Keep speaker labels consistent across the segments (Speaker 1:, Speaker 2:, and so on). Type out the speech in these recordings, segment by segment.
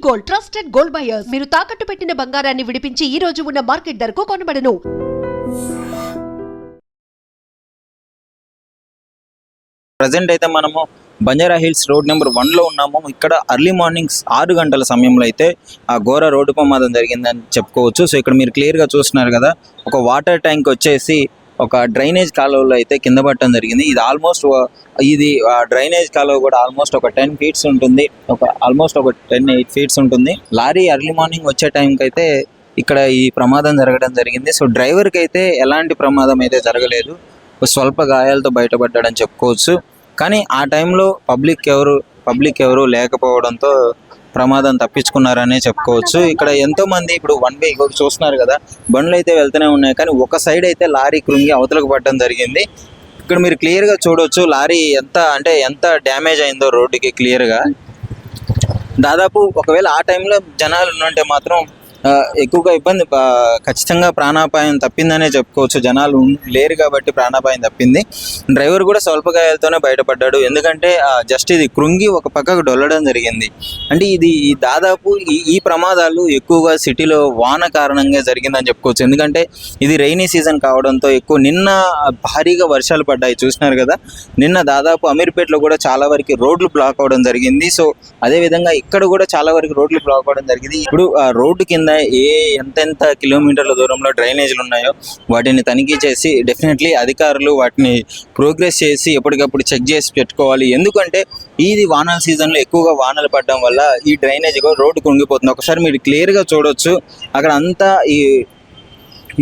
Speaker 1: Gold, trusted gold buyers. మీరు తాకట్టు పెట్టిన బంగారాన్ని విడిపించి ఈ రోజు ఉన్న మార్కెట్ ధరకు కొనబడను.
Speaker 2: ప్రజెంట్ అయితే మనము బంజారా హిల్స్ రోడ్ నెంబర్ 1లో ఉన్నాము. ఇక్కడ అర్లీ మార్నింగ్ 6 గంటల సమయంలో అయితే ఆ ఘోర రోడ్డు ప్రమాదం జరిగిందని చెప్పుకోవచ్చు. సో ఇక్కడ మీరు క్లియర్గా చూస్తున్నారు కదా, ఒక వాటర్ ట్యాంక్ వచ్చేసి ఒక డ్రైనేజ్ కాలువలో అయితే కింద పడటం జరిగింది. ఇది డ్రైనేజ్ కాలువ కూడా ఆల్మోస్ట్ ఒక 10 ఫీట్స్ ఉంటుంది, ఆల్మోస్ట్ ఒక 10-8 ఫీట్స్ ఉంటుంది. లారీ అర్లీ మార్నింగ్ వచ్చే టైంకి అయితే ఇక్కడ ఈ ప్రమాదం జరగడం జరిగింది. సో డ్రైవర్కి అయితే ఎలాంటి ప్రమాదం అయితే జరగలేదు, స్వల్ప గాయాలతో బయటపడ్డాడని చెప్పుకోవచ్చు. కానీ ఆ టైంలో పబ్లిక్ ఎవరు లేకపోవడంతో ప్రమాదం తప్పించుకున్నారనే చెప్పుకోవచ్చు. ఇక్కడ ఎంతో మంది ఇప్పుడు వన్ వే చూస్తున్నారు కదా, బండ్లు అయితే వెళ్తూనే ఉన్నాయి, కానీ ఒక సైడ్ అయితే లారీ కృంగి అవతలకు పడడం జరిగింది. ఇక్కడ మీరు క్లియర్గా చూడవచ్చు లారీ ఎంత డ్యామేజ్ అయిందో రోడ్డుకి క్లియర్గా. దాదాపు ఒకవేళ ఆ టైంలో జనాలు ఉంటే మాత్రం ఎక్కువగా ఇబ్బంది, ఖచ్చితంగా ప్రాణాపాయం తప్పిందనే చెప్పుకోవచ్చు. జనాలు లేరు కాబట్టి ప్రాణాపాయం తప్పింది. డ్రైవర్ కూడా స్వల్ప గాయాలతోనే బయటపడ్డాడు, ఎందుకంటే జస్ట్ ఇది కృంగి ఒక పక్కకు డొల్లడం జరిగింది. అంటే ఇది దాదాపు ఈ ప్రమాదాలు ఎక్కువగా సిటీలో వాన కారణంగా జరిగిందని చెప్పుకోవచ్చు. ఎందుకంటే ఇది రైనీ సీజన్ కావడంతో నిన్న భారీగా వర్షాలు పడ్డాయి, చూసినారు కదా. నిన్న దాదాపు అమీర్పేటలో కూడా చాలా వరకు రోడ్లు బ్లాక్ అవడం జరిగింది. సో అదేవిధంగా ఇక్కడ కూడా చాలా వరకు రోడ్లు బ్లాక్ అవడం జరిగింది. ఇప్పుడు రోడ్డు కింద ఎంతెంత కిలోమీటర్ల దూరంలో డ్రైనేజీలు ఉన్నాయో వాటిని తనిఖీ చేసి డెఫినెట్లీ అధికారులు వాటిని ప్రోగ్రెస్ చేసి ఎప్పటికప్పుడు చెక్ చేసి పెట్టుకోవాలి. ఎందుకంటే ఇది వానల సీజన్లో ఎక్కువగా వానలు పడడం వల్ల ఈ డ్రైనేజ్ రోడ్డు కుంగిపోతుంది. ఒకసారి మీరు క్లియర్గా చూడొచ్చు, అక్కడ అంతా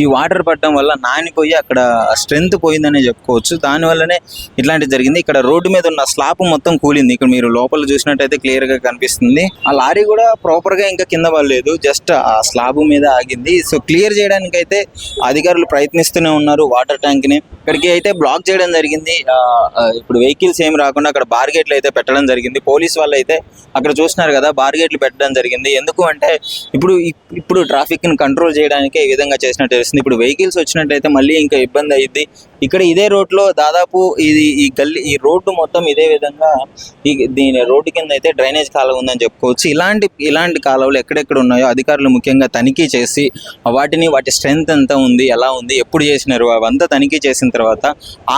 Speaker 2: ఈ వాటర్ పడడం వల్ల నానిపోయి అక్కడ స్ట్రెంత్ పోయిందనే చెప్పుకోవచ్చు. దానివల్లనే ఇట్లాంటివి జరిగింది. ఇక్కడ రోడ్డు మీద ఉన్న స్లాబ్ మొత్తం కూలింది. ఇక్కడ మీరు లోపల చూసినట్టయితే క్లియర్గా కనిపిస్తుంది. ఆ లారీ కూడా ప్రాపర్గా ఇంకా కింద పడలేదు, జస్ట్ ఆ స్లాబ్ మీద ఆగింది. సో క్లియర్ చేయడానికి అయితే అధికారులు ప్రయత్నిస్తూనే ఉన్నారు. వాటర్ ట్యాంక్ని ఇక్కడికి అయితే బ్లాక్ చేయడం జరిగింది. ఇప్పుడు వెహికల్స్ ఏమి రాకుండా అక్కడ బార్గేట్లు అయితే పెట్టడం జరిగింది. పోలీస్ వాళ్ళు అయితే అక్కడ చూస్తున్నారు కదా, బార్గేట్లు పెట్టడం జరిగింది. ఎందుకు అంటే ఇప్పుడు ట్రాఫిక్ని కంట్రోల్ చేయడానికి ఈ విధంగా చేసినట్టు తెలుస్తుంది. ఇప్పుడు వెహికల్స్ వచ్చినట్టయితే మళ్ళీ ఇంకా ఇబ్బంది అయ్యింది. ఇక్కడ ఇదే రోడ్లో దాదాపు ఈ రోడ్డు మొత్తం ఇదే విధంగా దీని రోడ్డు కింద అయితే డ్రైనేజ్ కాలువ ఉందని చెప్పుకోవచ్చు. ఇలాంటి కాలువలు ఎక్కడెక్కడ ఉన్నాయో అధికారులు ముఖ్యంగా తనిఖీ చేసి వాటి స్ట్రెంత్ ఎంత ఉంది, ఎలా ఉంది, ఎప్పుడు చేసినారు అవంతా తనిఖీ చేసిన తర్వాత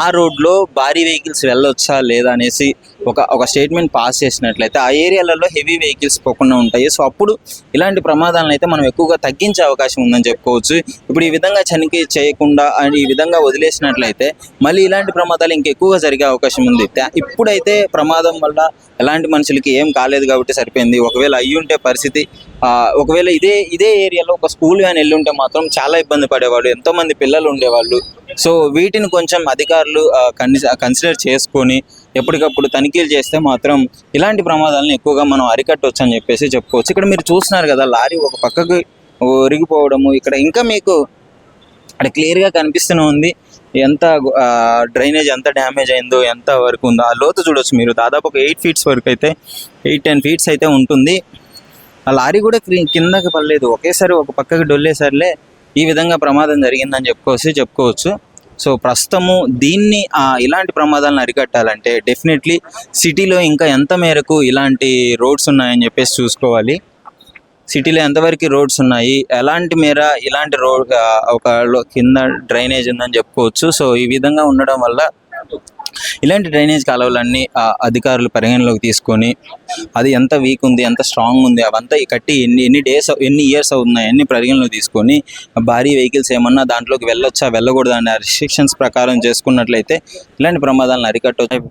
Speaker 2: ఆ రోడ్లో భారీ వెహికల్స్ వెళ్ళొచ్చా లేదా అనేసి ఒక స్టేట్మెంట్ పాస్ చేసినట్లయితే ఆ ఏరియాలలో హెవీ వెహికల్స్ పోకుండా ఉంటాయి. సో అప్పుడు ఇలాంటి ప్రమాదాలను అయితే మనం ఎక్కువగా తగ్గించే అవకాశం ఉందని చెప్పుకోవచ్చు. ఇప్పుడు ఈ విధంగా తనిఖీ చేయకుండా ఈ విధంగా వదిలేసినట్లయితే మళ్ళీ ఇలాంటి ప్రమాదాలు ఇంకెక్కువగా జరిగే అవకాశం ఉంది. ఇప్పుడైతే ప్రమాదం వల్ల ఎలాంటి మనుషులకి ఏం కాలేదు కాబట్టి సరిపోయింది. ఒకవేళ అయ్యుంటే పరిస్థితి, ఒకవేళ ఇదే ఏరియాలో ఒక స్కూల్ వ్యాన్ వెళ్ళి మాత్రం చాలా ఇబ్బంది పడేవాళ్ళు, ఎంతోమంది పిల్లలు ఉండేవాళ్ళు. సో వీటిని కొంచెం అధికారులు కన్సిడర్ చేసుకొని ఎప్పటికప్పుడు తనిఖీలు చేస్తే మాత్రం ఇలాంటి ప్రమాదాలను ఎక్కువగా మనం అరికట్టవచ్చు అని చెప్పుకోవచ్చు. ఇక్కడ మీరు చూస్తున్నారు కదా, లారీ ఒక పక్కకు ఒరిగిపోవడము. ఇక్కడ ఇంకా మీకు అక్కడ క్లియర్గా కనిపిస్తూనే ఉంది ఎంత డ్రైనేజ్ ఎంత డ్యామేజ్ అయిందో, ఎంత వరకు ఉందో. ఆ లోతు చూడొచ్చు మీరు, దాదాపు ఒక 8 ఫీట్స్ వరకు అయితే 8-10 ఫీట్స్ అయితే ఉంటుంది. ఆ లారీ కూడా కిందకి పడలేదు, ఒకేసారి ఒక పక్కకి డొల్లేసరిలే ఈ విధంగా ప్రమాదం జరిగిందని చెప్పుకోవచ్చు. సో ప్రస్తుతము ఇలాంటి ప్రమాదాలను అరికట్టాలంటే డెఫినెట్లీ సిటీలో ఇంకా ఎంత మేరకు ఇలాంటి రోడ్స్ ఉన్నాయని చూసుకోవాలి. సిటీలో ఎంతవరకు రోడ్స్ ఉన్నాయి, ఎలాంటి మేర ఇలాంటి రోడ్ కింద డ్రైనేజ్ ఉందని చెప్పుకోవచ్చు. సో ఈ విధంగా ఉండడం వల్ల ఇలాంటి డ్రైనేజ్ కాలువలన్నీ అధికారులు పరిగణలోకి తీసుకొని అది ఎంత వీక్ ఉంది, ఎంత స్ట్రాంగ్ ఉంది, అవంతా కట్టి ఎన్ని ఇయర్స్ అవుతున్నాయి అన్ని పరిగణలోకి తీసుకొని భారీ వెహికల్స్ ఏమన్నా దాంట్లోకి వెళ్ళొచ్చా వెళ్ళకూడదు అనే రిస్ట్రిక్షన్స్ ప్రకారం చేసుకున్నట్లయితే ఇలాంటి ప్రమాదాలను అరికట్టవచ్చు.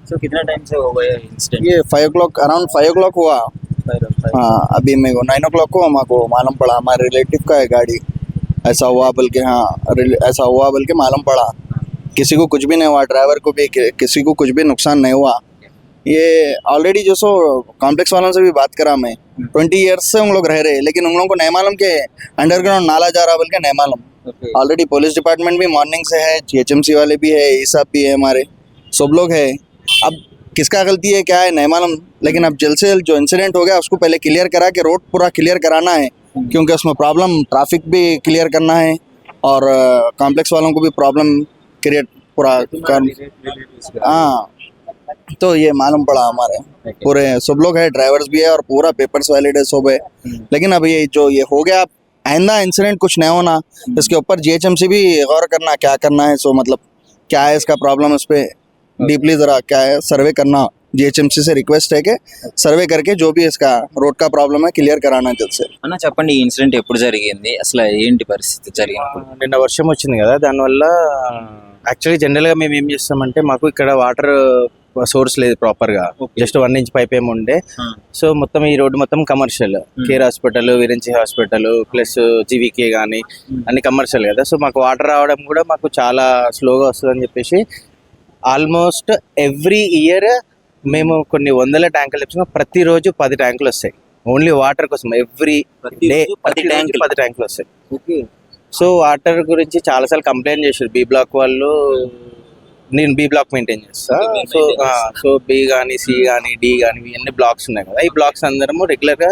Speaker 2: సో कितना टाइम से हो गया इंसिडेंट?
Speaker 3: ये 5 o'clock अराउंड 5 o'clock हुआ। हाँ, अभी मेरे को 9 o'clock को हमको मालूम पड़ा, हमारे रिलेटिव का है गाड़ी, ऐसा हुआ बोल के मालूम पड़ा। किसी को कुछ भी नहीं हुआ, ड्राइवर को भी किसी को कुछ भी नुकसान नहीं हुआ। ये ऑलरेडी जो सो कॉम्प्लेक्स वालों से भी बात करा मैं, 20 ईयर्स से उन लोग रह रहे, लेकिन उन लोगों को नहीं मालूम कि अंडरग्राउंड नाला जा रहा बोल के नहीं मालूम। ऑलरेडी पुलिस डिपार्टमेंट भी मॉर्निंग से है, GHMC वाले भी है, साहब भी है, हमारे सब लोग है। अब किसका गलती है क्या है नहीं मालूम, लेकिन अब जल्द से जल्द जो इंसिडेंट हो गया उसको पहले क्लियर करा के रोड पूरा क्लियर कराना है, क्योंकि उसमें प्रॉब्लम ट्रैफिक भी क्लियर करना है और कॉम्प्लेक्स वालों को भी प्रॉब्लम क्रिएट पूरा कर। हाँ, तो ये मालूम पड़ा हमारे पूरे सब लोग है, ड्राइवर्स भी है और पूरा पेपर्स वैलिड है सब है। लेकिन अब ये जो ये हो गया, आइंदा इंसिडेंट कुछ नहीं होना, इसके ऊपर जीएचएमसी भी गौर करना क्या करना है। सो मतलब क्या है इसका प्रॉब्लम, इस पे डीपली जरा क्या है सर्वे करना। जीएचएमसी से रिक्वेस्ट है कि सर्वे करके जो भी इसका रोड का प्रॉब्लम है क्लियर कराना जल्द से।
Speaker 2: అన్న చెప్పండి, ఈ ఇన్సిడెంట్ ఎప్పుడు జరిగింది, అసలు ఏంటి పరిస్థితి జరిగినప్పుడు?
Speaker 4: నిన్న వర్షం వచ్చింది కదా, దానివల్ల యాక్చువల్లీ జనరల్గా మేము ఏం చేస్తామంటే మాకు ఇక్కడ వాటర్ సోర్స్ లేదు ప్రాపర్గా, జస్ట్ 1 ఇంచ్ పైప్ ఏమి ఉండే. సో మొత్తం ఈ రోడ్డు మొత్తం commercial, care hospital, Virinchi hospital plus GVK కానీ అన్ని కమర్షియల్ కదా. సో మాకు వాటర్ రావడం కూడా మాకు చాలా స్లోగా వస్తుందని చెప్పేసి ఆల్మోస్ట్ ఎవ్రీ ఇయర్ మేము కొన్ని వందల ట్యాంకులు తెచ్చుకున్నాం. ప్రతిరోజు 10 ట్యాంకులు వస్తాయి ఓన్లీ వాటర్ కోసం. ఎవ్రీ డే 10 ట్యాంకులు వస్తాయి. సో వాటర్ గురించి చాలాసార్లు కంప్లైంట్ చేశారు బి బ్లాక్ వాళ్ళు. నేను బి బ్లాక్ మెయింటైన్ చేస్తా. సో బి కానీ సి కానీ డి కానీ ఇవన్నీ బ్లాక్స్ ఉన్నాయి కదా, ఈ బ్లాక్స్ అందరము రెగ్యులర్గా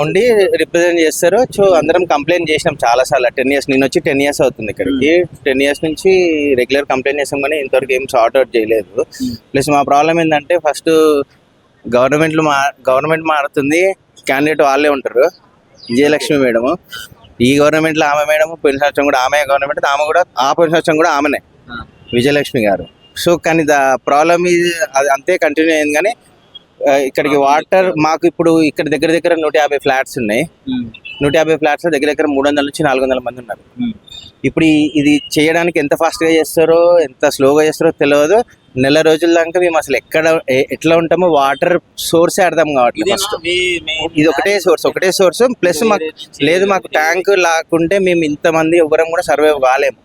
Speaker 4: ఉండి రిప్రజెంట్ చేస్తారు. సో అందరం కంప్లైంట్ చేసినాం చాలాసార్లు. 10 years, నేను వచ్చి 10 years అవుతుంది ఇక్కడికి. 10 years నుంచి రెగ్యులర్ కంప్లైంట్ చేసాం కానీ ఇంతవరకు ఏం సార్ట్ అవుట్ చేయలేదు. ప్లస్ మా ప్రాబ్లం ఏంటంటే ఫస్ట్ గవర్నమెంట్ మారుతుంది, క్యాండిడేట్ వాళ్ళే ఉంటారు. విజయలక్ష్మి మేడము, ఈ గవర్నమెంట్లో ఆమె మేడం, పోయిన సంవత్సరం కూడా ఆమె గవర్నమెంట్, ఆమె కూడా ఆ పోయిన సంవత్సరం కూడా ఆమెనే విజయలక్ష్మి గారు. సో కానీ ద ప్రాబ్లమ్ ఇది అది అంతే కంటిన్యూ అయింది. కానీ ఇక్కడికి వాటర్ మాకు ఇప్పుడు ఇక్కడ దగ్గర 150 ఫ్లాట్స్ ఉన్నాయి. 150 ఫ్లాట్స్ దగ్గర 300 నుంచి 400 మంది ఉన్నారు. ఇప్పుడు ఇది చేయడానికి ఎంత ఫాస్ట్గా చేస్తారో ఎంత స్లోగా చేస్తారో తెలియదు. నెల రోజుల దాకా మేము అసలు ఎట్లా ఉంటామో వాటర్ సోర్సే అర్థం కావట్లేదు. ఫస్ట్ ఇది ఒకటే సోర్స్ ప్లస్ మాకు లేదు, మాకు ట్యాంక్ లాక్కుంటే మేము ఇంతమంది ఎవరం కూడా సర్వైవ్ కాలేము.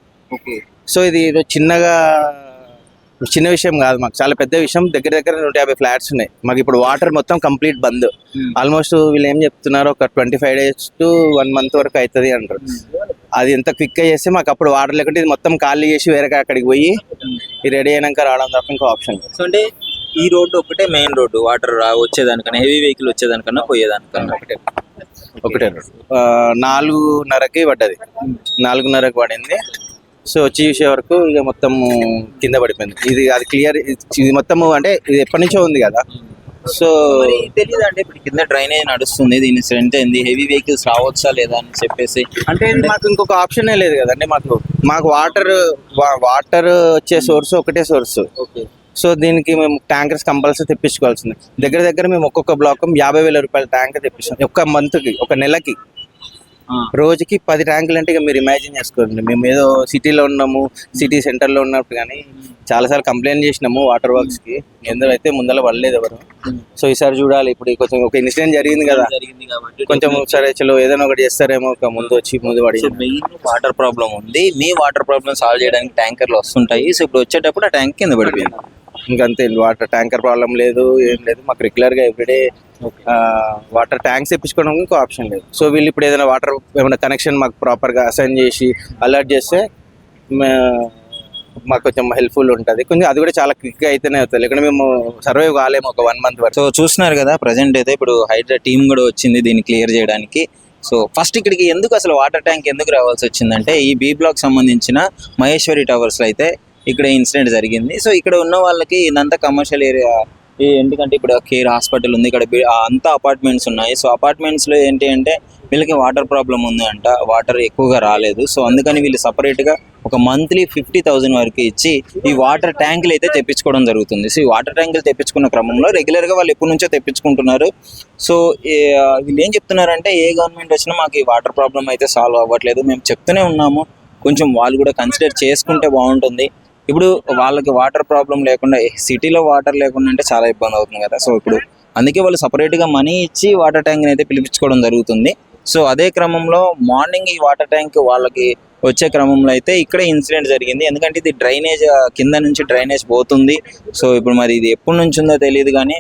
Speaker 4: సో ఇది ఏదో చిన్న విషయం కాదు, మాకు చాలా పెద్ద విషయం. దగ్గర 150 ఫ్లాట్స్ ఉన్నాయి. మాకు ఇప్పుడు వాటర్ మొత్తం కంప్లీట్ బంద్. ఆల్మోస్ట్ వీళ్ళు ఏం చెప్తున్నారు, ఒక 25 days to 1 month వరకు అవుతుంది అంటారు. అది ఎంత క్విక్గా చేస్తే మాకు అప్పుడు వాటర్ లేకుంటే ఇది మొత్తం ఖాళీ చేసి వేరే అక్కడికి పోయి ఇది రెడీ అయినాక రావడం తప్ప ఇంకో ఆప్షన్ లేదు.
Speaker 2: సో అంటే ఈ రోడ్డు ఒకటే మెయిన్ రోడ్డు, వాటర్ వచ్చేదానికన్నా హెవీ వెహికల్ వచ్చేదానికన్నా పోయేదానికన్నా
Speaker 4: ఒకటే రోడ్. 4:30కి పడ్డది, 4:30కి పడింది. సో వచ్చి చూసే వరకు ఇక మొత్తం కింద పడిపోయింది. అది క్లియర్, ఇది మొత్తం అంటే ఇది ఎప్పటి నుంచో ఉంది కదా. సో
Speaker 2: తెలియదు అంటే ఇప్పుడు కింద డ్రైనేజ్ నడుస్తుంది, దీని స్ట్రెంత్ ఏంది, హెవీ వెహికల్స్ రావచ్చా లేదా అని చెప్పేసి.
Speaker 4: అంటే మాకు ఇంకొక ఆప్షనే లేదు కదండి. మాకు వాటర్ వచ్చే సోర్స్ ఒకటే సోర్స్. సో దీనికి మేము ట్యాంకర్స్ కంపల్సరీ తెప్పించుకోవాల్సింది. దగ్గర మేము ఒక్కొక్క బ్లాక్ 50,000 రూపాయల ట్యాంక్ తెప్పిస్తాం ఒక్క మంత్కి, ఒక నెలకి. రోజుకి 10 ట్యాంకులు అంటే ఇక మీరు ఇమాజిన్ చేసుకోండి. మేము ఏదో సిటీలో ఉన్నాము, సిటీ సెంటర్లో ఉన్నప్పుడు. కానీ చాలాసార్లు కంప్లైంట్ చేసినాము వాటర్ వర్క్స్కి, ఎందుకు అయితే ముందర పడలేదు ఎవరు. సో ఈసారి చూడాలి. ఇప్పుడు కొంచెం ఒక ఇన్సిడెంట్ జరిగింది కదా, కొంచెం సరే చలో ఏదైనా ఒకటి చేస్తారేమో, ఒక ముందు పడి.
Speaker 2: వాటర్ ప్రాబ్లం ఉంది, మీ వాటర్ ప్రాబ్లం సాల్వ్ చేయడానికి ట్యాంకర్లు వస్తుంటాయి. సో ఇప్పుడు వచ్చేటప్పుడు ఆ ట్యాంక్ కింద పడిపోయింది.
Speaker 4: ఇంకంతే, వాటర్ ట్యాంకర్ ప్రాబ్లం లేదు, ఏం లేదు. మాకు రెగ్యులర్గా ఎవ్రీడే వాటర్ ట్యాంక్స్ తెప్పించుకోవడం ఇంకో ఆప్షన్ లేదు. సో వీళ్ళు ఇప్పుడు ఏదైనా వాటర్ ఏమైనా కనెక్షన్ మాకు ప్రాపర్గా అసైన్ చేసి అలర్ట్ చేస్తే మాకు కొంచెం హెల్ప్ఫుల్ ఉంటుంది. కొంచెం అది కూడా చాలా క్విక్గా అయితేనే అవుతుంది, లేకుంటే మేము సర్వైవ్ కాలేము ఒక 1 month వరకు.
Speaker 2: సో చూస్తున్నారు కదా, ప్రజెంట్ అయితే ఇప్పుడు హైడ్రా టీమ్ కూడా వచ్చింది దీన్ని క్లియర్ చేయడానికి. సో ఫస్ట్ ఇక్కడికి ఎందుకు అసలు వాటర్ ట్యాంక్ ఎందుకు రావాల్సి వచ్చిందంటే, ఈ బి బ్లాక్ సంబంధించిన మహేశ్వరి టవర్స్లో అయితే ఇక్కడ ఇన్సిడెంట్ జరిగింది. సో ఇక్కడ ఉన్న వాళ్ళకి ఇదంతా కమర్షియల్ ఏరియా, ఎందుకంటే ఇప్పుడు కేర్ హాస్పిటల్ ఉంది, ఇక్కడ అంతా అపార్ట్మెంట్స్ ఉన్నాయి. సో అపార్ట్మెంట్స్లో ఏంటి అంటే వీళ్ళకి వాటర్ ప్రాబ్లం ఉంది అంట, వాటర్ ఎక్కువగా రాలేదు. సో అందుకని వీళ్ళు సపరేట్గా ఒక మంత్లీ 50,000 వరకు ఇచ్చి ఈ వాటర్ ట్యాంకులు అయితే తెప్పించుకోవడం జరుగుతుంది. సో ఈ వాటర్ ట్యాంకులు తెప్పించుకున్న క్రమంలో రెగ్యులర్గా వాళ్ళు ఎప్పటి నుంచో తెప్పించుకుంటున్నారు. సో వీళ్ళు ఏం చెప్తున్నారంటే, ఏ గవర్నమెంట్ వచ్చినా మాకు ఈ వాటర్ ప్రాబ్లం అయితే సాల్వ్ అవ్వట్లేదు, మేము చెప్తూనే ఉన్నాము, కొంచెం వాళ్ళు కూడా కన్సిడర్ చేసుకుంటే బాగుంటుంది. ఇప్పుడు వాళ్ళకి వాటర్ ప్రాబ్లం లేకుండా, సిటీలో వాటర్ లేకుండా అంటే చాలా ఇబ్బంది అవుతుంది కదా. సో ఇప్పుడు అందుకే వాళ్ళు సపరేట్గా మనీ ఇచ్చి వాటర్ ట్యాంక్ని అయితే పిలిపించుకోవడం జరుగుతుంది. సో అదే క్రమంలో మార్నింగ్ ఈ వాటర్ ట్యాంక్ వాళ్ళకి వచ్చే క్రమంలో అయితే ఇక్కడే ఇన్సిడెంట్ జరిగింది. ఎందుకంటే ఇది డ్రైనేజ్, కింద నుంచి డ్రైనేజ్ పోతుంది. సో ఇప్పుడు మరి ఇది ఎప్పటి నుంచి ఉందో తెలియదు, కానీ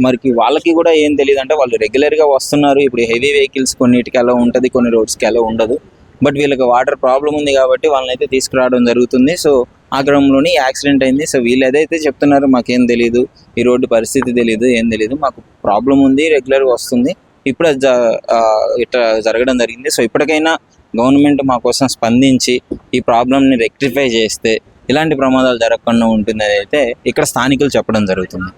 Speaker 2: మరి వాళ్ళకి కూడా ఏం తెలియదు అంటే వాళ్ళు రెగ్యులర్గా వస్తున్నారు. ఇప్పుడు హెవీ వెహికల్స్ కొన్నిటికి అలా ఉంటుంది, కొన్ని రోడ్స్కి అలా ఉండదు. బట్ వీళ్ళకి వాటర్ ప్రాబ్లం ఉంది కాబట్టి వాళ్ళని అయితే తీసుకురావడం జరుగుతుంది. సో ఆ క్రమంలోని యాక్సిడెంట్ అయింది. సో వీళ్ళు ఏదైతే చెప్తున్నారు మాకేం తెలియదు, ఈ రోడ్డు పరిస్థితి తెలియదు, ఏం తెలియదు, మాకు ప్రాబ్లం ఉంది, రెగ్యులర్గా వస్తుంది, ఇప్పుడు ఇట్లా జరగడం జరిగింది. సో ఇప్పటికైనా గవర్నమెంట్ మా కోసం స్పందించి ఈ ప్రాబ్లమ్ని రెక్టిఫై చేస్తే ఇలాంటి ప్రమాదాలు జరగకుండా ఉంటుందని అయితే ఇక్కడ స్థానికులు చెప్పడం జరుగుతుంది.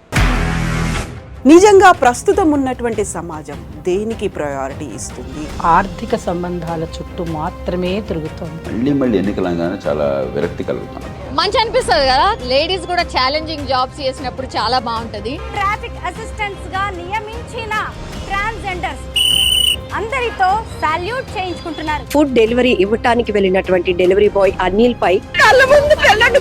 Speaker 5: నిజంగా ప్రస్తుతం ఉన్నటువంటి సమాజం దేనికి ప్రయారిటీ ఇస్తుంది?
Speaker 6: ఆర్థిక సంబంధాల చుట్టూ మాత్రమే తిరుగుతోంది.
Speaker 7: మళ్ళీ ఎన్నికలంగానే చాలా విరక్తి కలుగుతున్నాం.
Speaker 8: మంచి అనిపిస్తుంది కదా, లేడీస్ కూడా ఛాలెంజింగ్ జాబ్స్ చేసినప్పుడు చాలా బాగుంటది.
Speaker 9: ట్రాఫిక్ అసిస్టెంట్స్ గా నియమించిన ట్రాన్స్జెండర్స్ అందరితో సాల్యూట్ చేయించుకుంటున్నారు.
Speaker 10: ఫుడ్ డెలివరీ ఇవ్వటానికి వెళ్ళినటువంటి డెలివరీ బాయ్ అనిల్ పై కళ్ళ ముందు పెళ్ళండి